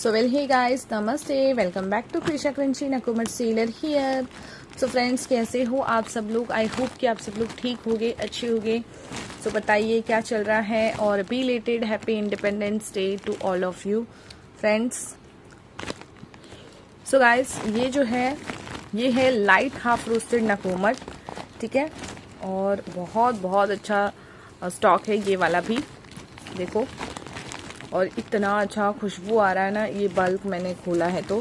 So well, hey guys, namaste, welcome back to Krisha Crunchy Nakumar Sealer here. So friends, कैसे हो आप सब लोग? आई होप कि आप सब लोग ठीक होगे, अच्छे होगे. So बताइए क्या चल रहा है और belated happy independence day to all of you friends. So guys, ये जो है ये है लाइट हाफ रोस्टेड नकोमट, ठीक है. और बहुत बहुत अच्छा स्टॉक है ये वाला भी, देखो. और इतना अच्छा खुशबू आ रहा है ना, ये बल्क मैंने खोला है तो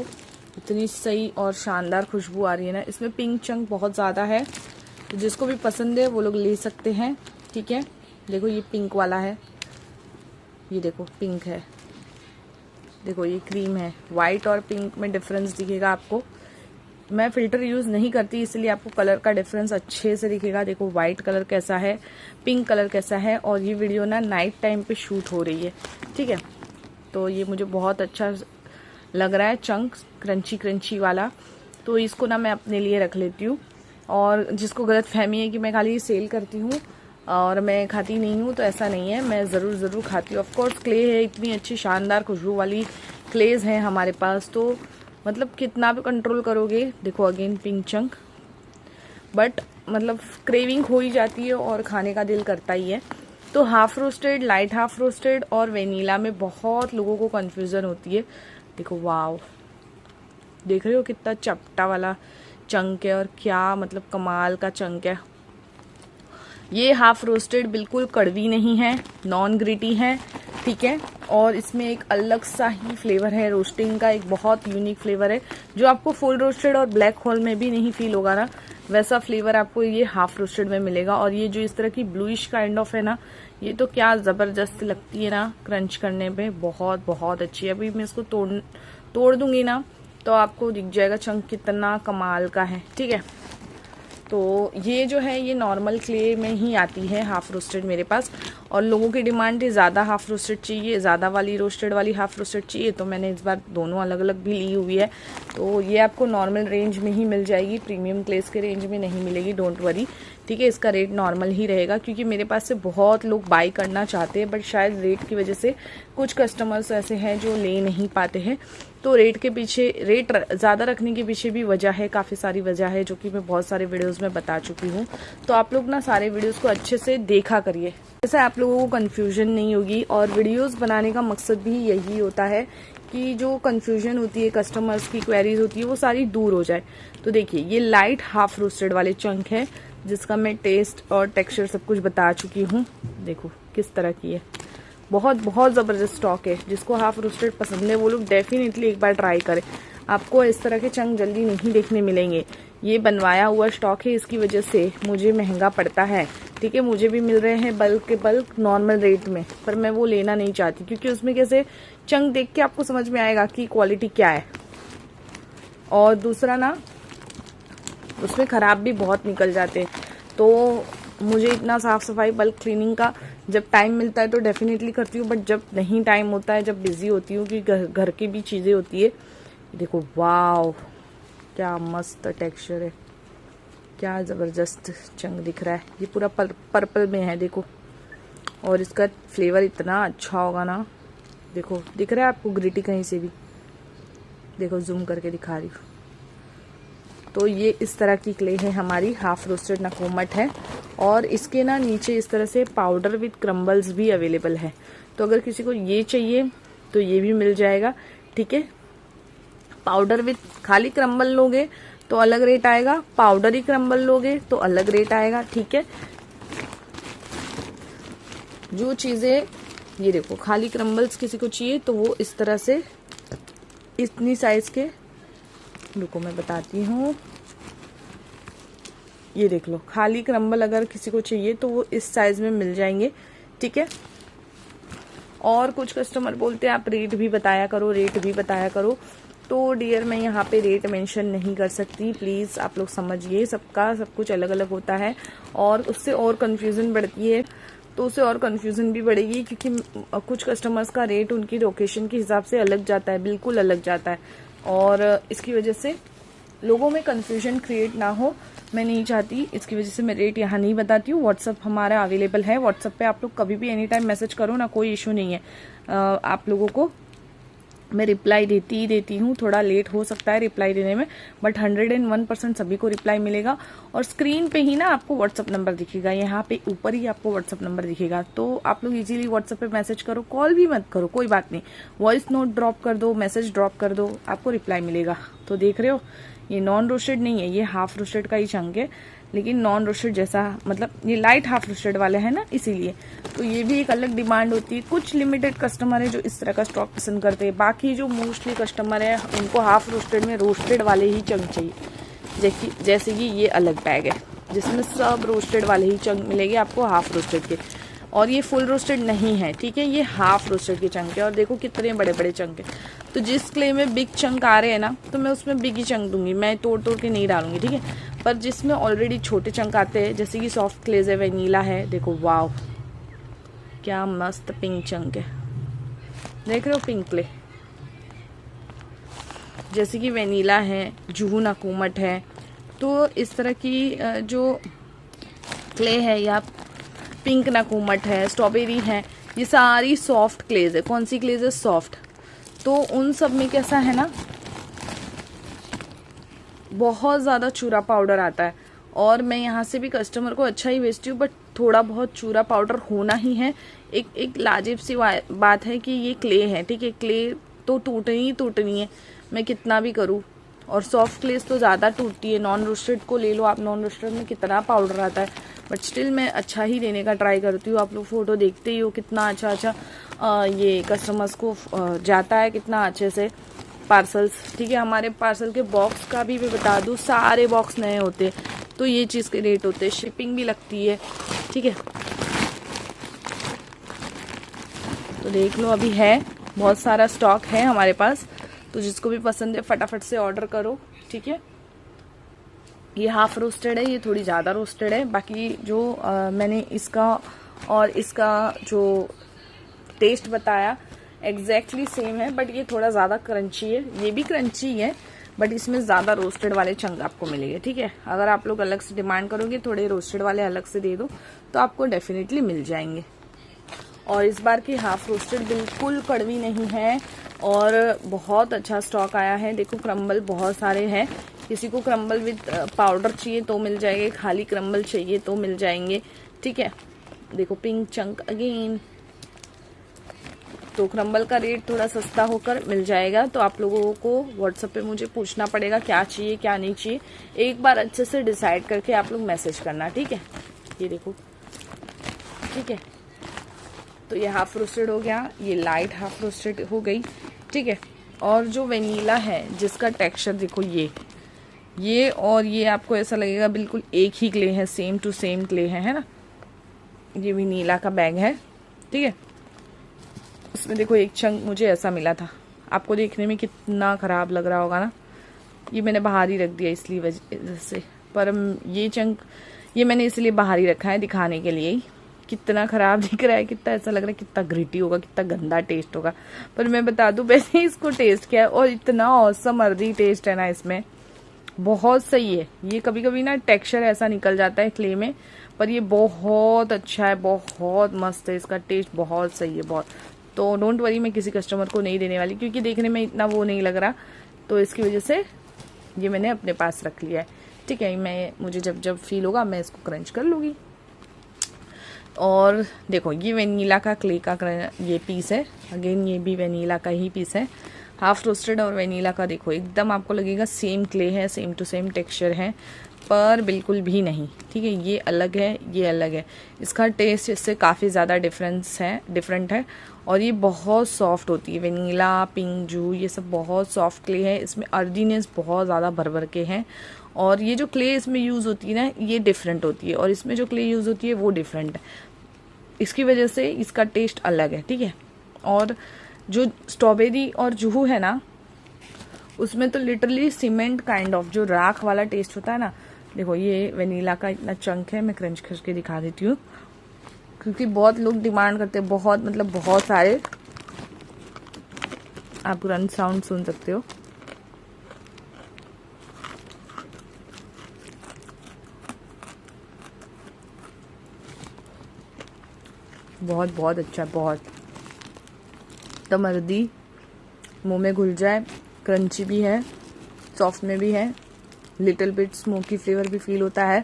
इतनी सही और शानदार खुशबू आ रही है ना. इसमें पिंक चंक बहुत ज़्यादा है, तो जिसको भी पसंद है वो लोग ले सकते हैं, ठीक है. देखो ये पिंक वाला है, ये देखो पिंक है, देखो ये क्रीम है. वाइट और पिंक में डिफरेंस दिखेगा आपको. मैं फिल्टर यूज़ नहीं करती इसलिए आपको कलर का डिफरेंस अच्छे से दिखेगा. देखो वाइट कलर कैसा है, पिंक कलर कैसा है. और ये वीडियो ना नाइट टाइम पे शूट हो रही है, ठीक है. तो ये मुझे बहुत अच्छा लग रहा है, चंक क्रंची क्रंची वाला. तो इसको ना मैं अपने लिए रख लेती हूँ. और जिसको गलत फहमी है कि मैं खाली सेल करती हूँ और मैं खाती नहीं हूँ, तो ऐसा नहीं है, मैं ज़रूर खाती हूँ. ऑफकोर्स क्ले है, इतनी अच्छी शानदार खुशबू वाली क्लेज है हमारे पास, तो मतलब कितना भी कंट्रोल करोगे. देखो अगेन पिंक चंक, बट मतलब क्रेविंग हो ही जाती है और खाने का दिल करता ही है. तो half roasted, light half roasted और वेनीला में बहुत लोगों को कंफ्यूजन होती है. देखो वाव, देख रहे हो कितना चपटा वाला चंक है और क्या मतलब कमाल का चंक है. ये हाफ रोस्टेड बिल्कुल कड़वी नहीं है, नॉन ग्रिटी है, ठीक है. और इसमें एक अलग सा ही फ्लेवर है, रोस्टिंग का एक बहुत यूनिक फ्लेवर है, जो आपको फुल रोस्टेड और ब्लैक होल में भी नहीं फील होगा ना, वैसा फ्लेवर आपको ये हाफ रोस्टेड में मिलेगा. और ये जो इस तरह की ब्लूइश काइंड ऑफ है ना, ये तो क्या जबरदस्त लगती है ना क्रंच करने पे, बहुत बहुत अच्छी है. अभी मैं इसको तोड़ दूंगी ना तो आपको दिख जाएगा चंक कितना कमाल का है, ठीक है. तो ये जो है ये नॉर्मल क्ले में ही आती है हाफ रोस्टेड मेरे पास. और लोगों की डिमांड है ज़्यादा हाफ रोस्टेड चाहिए, ज़्यादा वाली रोस्टेड वाली हाफ रोस्टेड चाहिए, तो मैंने इस बार दोनों अलग अलग भी ली हुई है. तो ये आपको नॉर्मल रेंज में ही मिल जाएगी, प्रीमियम क्लेस के रेंज में नहीं मिलेगी, डोंट वरी, ठीक है. इसका रेट नॉर्मल ही रहेगा, क्योंकि मेरे पास से बहुत लोग बाई करना चाहते हैं, बट शायद रेट की वजह से कुछ कस्टमर्स ऐसे हैं जो ले नहीं पाते हैं. तो रेट के पीछे, रेट ज़्यादा रखने के पीछे भी वजह है, काफ़ी सारी वजह है, जो कि मैं बहुत सारे वीडियोस में बता चुकी हूँ. तो आप लोग ना सारे वीडियोस को अच्छे से देखा करिए, जैसे आप लोगों को कन्फ्यूजन नहीं होगी. और वीडियोस बनाने का मकसद भी यही होता है कि जो कन्फ्यूजन होती है, कस्टमर्स की क्वेरीज होती है, वो सारी दूर हो जाए. तो देखिए ये लाइट हाफ रोस्टेड वाले चंक है, जिसका मैं टेस्ट और टेक्सचर सब कुछ बता चुकी हूँ. देखो किस तरह की है, बहुत बहुत ज़बरदस्त स्टॉक है. जिसको हाफ रोस्टेड पसंद है वो लोग डेफिनेटली एक बार ट्राई करें. आपको इस तरह के चंक जल्दी नहीं देखने मिलेंगे. ये बनवाया हुआ स्टॉक है, इसकी वजह से मुझे महंगा पड़ता है, ठीक है. मुझे भी मिल रहे हैं बल्क के बल्क नॉर्मल रेट में, पर मैं वो लेना नहीं चाहती, क्योंकि उसमें कैसे चंक देख के आपको समझ में आएगा कि क्वालिटी क्या है. और दूसरा ना, उसमें ख़राब भी बहुत निकल जाते हैं. तो मुझे इतना साफ़ सफाई बल्क क्लीनिंग का जब टाइम मिलता है तो डेफिनेटली करती हूँ, बट जब नहीं टाइम होता है, जब बिजी होती हूँ, कि घर की भी चीज़ें होती है. देखो वाव, क्या मस्त टेक्सचर है, क्या ज़बरदस्त चंक दिख रहा है. ये पूरा पर्पल में है, देखो. और इसका फ्लेवर इतना अच्छा होगा ना, देखो दिख रहा है आपको ग्रिटी कहीं से भी, देखो जूम करके दिखा रही हूँ. तो ये इस तरह की क्ले है हमारी, हाफ रोस्टेड नकोमट है. और इसके ना नीचे इस तरह से पाउडर विद क्रम्बल्स भी अवेलेबल है. तो अगर किसी को ये चाहिए तो ये भी मिल जाएगा, ठीक है. पाउडर विद खाली क्रम्बल लोगे तो अलग रेट आएगा, पाउडर ही क्रम्बल लोगे तो अलग रेट आएगा, ठीक है. जो चीज़ें, ये देखो खाली क्रम्बल्स किसी को चाहिए तो वो इस तरह से इतनी साइज के, रुको मैं बताती हूँ, ये देख लो, खाली क्रम्बल अगर किसी को चाहिए तो वो इस साइज में मिल जाएंगे, ठीक है. और कुछ कस्टमर बोलते हैं आप रेट भी बताया करो, रेट भी बताया करो. तो डियर मैं यहाँ पे रेट मेंशन नहीं कर सकती, प्लीज़ आप लोग समझिए, सबका सब कुछ अलग अलग होता है. और उससे और कन्फ्यूज़न बढ़ती है, तो उससे और कन्फ्यूज़न भी बढ़ेगी, क्योंकि कुछ कस्टमर्स का रेट उनकी लोकेशन के हिसाब से अलग जाता है, बिल्कुल अलग जाता है. और इसकी वजह से लोगों में कन्फ्यूजन क्रिएट ना हो, मैं नहीं चाहती, इसकी वजह से मैं रेट यहाँ नहीं बताती हूँ. व्हाट्सअप हमारा अवेलेबल है, व्हाट्सअप पे आप लोग कभी भी एनी टाइम मैसेज करो ना, कोई इशू नहीं है. आप लोगों को मैं रिप्लाई देती ही देती हूँ, थोड़ा लेट हो सकता है रिप्लाई देने में, बट 101% सभी को रिप्लाई मिलेगा। और स्क्रीन पे ही ना आपको व्हाट्सअप नंबर दिखेगा, यहाँ पे ऊपर ही आपको व्हाट्सअप नंबर दिखेगा, तो आप लोग इजीली व्हाट्सअप पे मैसेज करो, कॉल भी मत करो, कोई बात नहीं, वॉइस नोट ड्रॉप कर दो, मैसेज ड्रॉप कर दो, आपको रिप्लाई मिलेगा। तो देख रहे हो ये नॉन रोस्टेड नहीं है, ये हाफ रोस्टेड का ही चंक है, लेकिन नॉन रोस्टेड जैसा, मतलब ये लाइट हाफ रोस्टेड वाले हैं ना, इसीलिए। तो ये भी एक अलग डिमांड होती है, कुछ लिमिटेड कस्टमर है जो इस तरह का स्टॉक पसंद करते हैं, बाकी जो मोस्टली कस्टमर है उनको हाफ रोस्टेड में रोस्टेड वाले ही चंक चाहिए। जैसे कि ये अलग बैग है जिसमें सब रोस्टेड वाले ही चंक मिलेंगे आपको हाफ रोस्टेड के, और ये फुल रोस्टेड नहीं है, ठीक है, ये हाफ रोस्टेड के चंक है। और देखो कितने बड़े बड़े चंक है, तो जिस क्ले में बिग चंक आ रहे हैं ना, तो मैं उसमें बिग ही चंक दूंगी, मैं तोड़ तोड़ के नहीं डालूंगी, ठीक है। पर जिसमें ऑलरेडी छोटे चंक आते हैं, जैसे कि सॉफ्ट क्लेज है, वेनीला है, देखो वाव क्या मस्त पिंक चंक है, देख रहे हो पिंक क्ले, जैसे कि वेनीला है, जुहू नाकुमट है, तो इस तरह की जो क्ले है, या पिंक नाकुमट है, स्ट्रॉबेरी है, ये सारी सॉफ्ट क्लेज है। कौन सी क्लेज है? सॉफ्ट। तो उन सब में कैसा है ना, बहुत ज़्यादा चूरा पाउडर आता है, और मैं यहाँ से भी कस्टमर को अच्छा ही बेचती हूँ, बट थोड़ा बहुत चूरा पाउडर होना ही है। एक लाजिब सी बात है कि ये क्ले है, ठीक है, क्ले तो टूटनी है, मैं कितना भी करूँ, और सॉफ्ट क्लेस तो ज़्यादा टूटती है। नॉन रोस्टेड को ले लो आप, नॉन रोस्टेड में कितना पाउडर आता है, बट स्टिल मैं अच्छा ही देने का ट्राई करती हूँ। आप लोग फोटो देखते ही हो कितना अच्छा ये कस्टमर्स को जाता है, कितना अच्छे से पार्सल्स, ठीक है। हमारे पार्सल के बॉक्स का भी मैं बता दूँ, सारे बॉक्स नए होते, तो ये चीज़ के रेट होते हैं, शिपिंग भी लगती है, ठीक है। तो देख लो अभी है बहुत सारा स्टॉक है हमारे पास, तो जिसको भी पसंद है फटाफट से ऑर्डर करो, ठीक है। ये हाफ रोस्टेड है, ये थोड़ी ज़्यादा रोस्टेड है, बाकी जो मैंने इसका और इसका जो टेस्ट बताया एग्जैक्टली सेम है, बट ये थोड़ा ज़्यादा क्रंची है, ये भी क्रंची है, बट इसमें ज़्यादा रोस्टेड वाले चंक आपको मिलेंगे, ठीक है। अगर आप लोग अलग से डिमांड करोगे थोड़े रोस्टेड वाले अलग से दे दो, तो आपको डेफिनेटली मिल जाएंगे। और इस बार की हाफ रोस्टेड बिल्कुल कड़वी नहीं है, और बहुत अच्छा स्टॉक आया है। देखो क्रम्बल बहुत सारे हैं, किसी को क्रम्बल विद पाउडर चाहिए तो मिल जाएंगे, खाली क्रम्बल चाहिए तो मिल जाएंगे, ठीक है। देखो पिंक चंक अगेन, तो क्रम्बल का रेट थोड़ा सस्ता होकर मिल जाएगा, तो आप लोगों को व्हाट्सएप पे मुझे पूछना पड़ेगा क्या चाहिए क्या नहीं चाहिए, एक बार अच्छे से डिसाइड करके आप लोग मैसेज करना, ठीक है। ये देखो, ठीक है, तो ये हाफ रोस्टेड हो गया, ये लाइट हाफ रोस्टेड हो गई, ठीक है। और जो वेनीला है जिसका टेक्सचर देखो, ये और ये आपको ऐसा लगेगा बिल्कुल एक ही क्ले है, सेम टू सेम क्ले है ना। ये वेनीला का बैग है, ठीक है। उसमें देखो एक चंक मुझे ऐसा मिला था, आपको देखने में कितना खराब लग रहा होगा ना, ये मैंने बाहर ही रख दिया इसलिए वजह से, पर ये चंक ये मैंने इसलिए बाहर ही रखा है दिखाने के लिए ही, कितना खराब दिख रहा है, कितना ऐसा लग रहा है कितना ग्रिटी होगा, कितना गंदा टेस्ट होगा, पर मैं बता दूं वैसे ही इसको टेस्ट किया है, और इतना औसम अर्दी टेस्ट है ना इसमें, बहुत सही है। ये कभी कभी ना टेक्सचर ऐसा निकल जाता है क्ले में, पर ये बहुत अच्छा है, बहुत मस्त है, इसका टेस्ट बहुत सही है, बहुत। तो डोंट वरी, मैं किसी कस्टमर को नहीं देने वाली, क्योंकि देखने में इतना वो नहीं लग रहा, तो इसकी वजह से ये मैंने अपने पास रख लिया है, ठीक है। मुझे जब जब फील होगा मैं इसको क्रंच कर लूँगी। और देखो ये वेनीला का क्ले का ये पीस है, अगेन ये भी वेनीला का ही पीस है, हाफ रोस्टेड और वेनीला का। देखो एकदम आपको लगेगा सेम क्ले है, सेम टू सेम टेक्सचर है, पर बिल्कुल भी नहीं, ठीक है। ये अलग है, ये अलग है, इसका टेस्ट इससे काफ़ी ज़्यादा डिफरेंट है, और ये बहुत सॉफ्ट होती है। वेनीला, पिंक, जू, ये सब बहुत सॉफ्ट क्ले है, इसमें अर्दीनेस बहुत ज़्यादा भर के हैं, और ये जो क्ले इसमें यूज़ होती है ना, ये डिफरेंट होती है, और इसमें जो क्ले यूज़ होती है वो डिफरेंट है, इसकी वजह से इसका टेस्ट अलग है, ठीक है। और जो स्ट्रॉबेरी और जुहू है ना, उसमें तो लिटरली सीमेंट काइंड ऑफ जो राख वाला टेस्ट होता है ना। देखो ये वेनीला का इतना चंक है, मैं क्रंच करके दिखा देती हूँ, क्योंकि बहुत लोग डिमांड करते हैं, बहुत मतलब बहुत सारे, आप क्रंच साउंड सुन सकते हो। बहुत बहुत अच्छा, बहुत तमर्दी मुंह में घुल जाए, क्रंची भी है, सॉफ्ट में भी है, लिटिल बिट स्मोकी फ्लेवर भी फील होता है।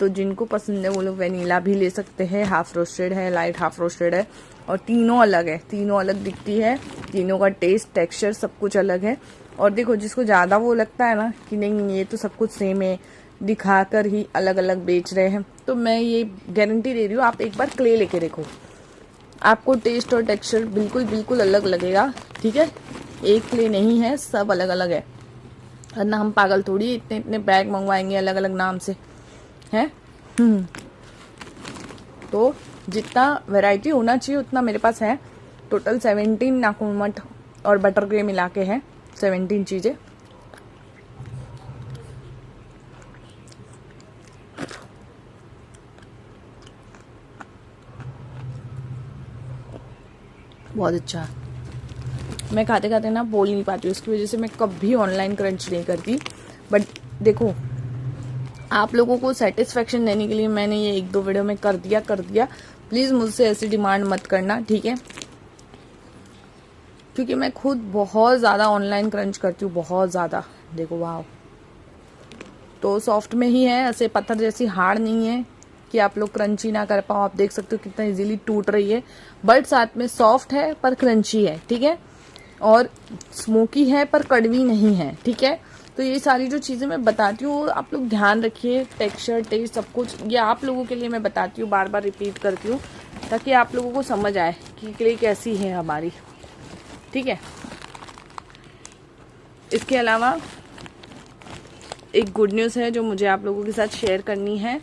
तो जिनको पसंद है वो लोग वेनिला भी ले सकते हैं। हाफ रोस्टेड है, लाइट हाफ रोस्टेड है, और तीनों अलग है, तीनों अलग दिखती है, तीनों का टेस्ट टेक्सचर सब कुछ अलग है। और देखो जिसको ज़्यादा वो लगता है ना कि नहीं ये तो सब कुछ सेम है, दिखाकर ही अलग अलग बेच रहे हैं, तो मैं ये गारंटी दे रही हूँ, आप एक बार क्ले लेके देखो, आपको टेस्ट और टेक्सचर बिल्कुल बिल्कुल अलग लगेगा। ठीक है, एक क्ले नहीं है, सब अलग अलग है, वरना हम पागल थोड़ी इतने इतने बैग मंगवाएंगे अलग अलग नाम से हैं। तो जितना वैरायटी होना चाहिए उतना मेरे पास है। टोटल 17 नाखून मट और बटर ग्रे मिला के है 17 चीज़ें। बहुत अच्छा, मैं खाते खाते ना बोल नहीं पाती हूँ, इसकी वजह से मैं कभी ऑनलाइन क्रंच नहीं करती। बट देखो आप लोगों को सेटिस्फेक्शन देने के लिए मैंने ये 1-2 वीडियो में कर दिया। प्लीज़ मुझसे ऐसी डिमांड मत करना, ठीक है, क्योंकि मैं खुद बहुत ज़्यादा ऑनलाइन क्रंच करती हूँ, बहुत ज़्यादा। देखो वाह, तो सॉफ्ट में ही है, ऐसे पत्थर जैसी हार्ड नहीं है कि आप लोग क्रंची ना कर पाओ। आप देख सकते हो कितना इजीली टूट रही है, बट साथ में सॉफ्ट है पर क्रंची है, ठीक है, और स्मोकी है पर कड़वी नहीं है, ठीक है। तो ये सारी जो चीज़ें मैं बताती हूँ आप लोग ध्यान रखिए, टेक्सचर टेस्ट सब कुछ ये आप लोगों के लिए मैं बताती हूँ, बार बार रिपीट करती हूँ ताकि आप लोगों को समझ आए कि क्ले कैसी है हमारी, ठीक है। इसके अलावा एक गुड न्यूज़ है जो मुझे आप लोगों के साथ शेयर करनी है।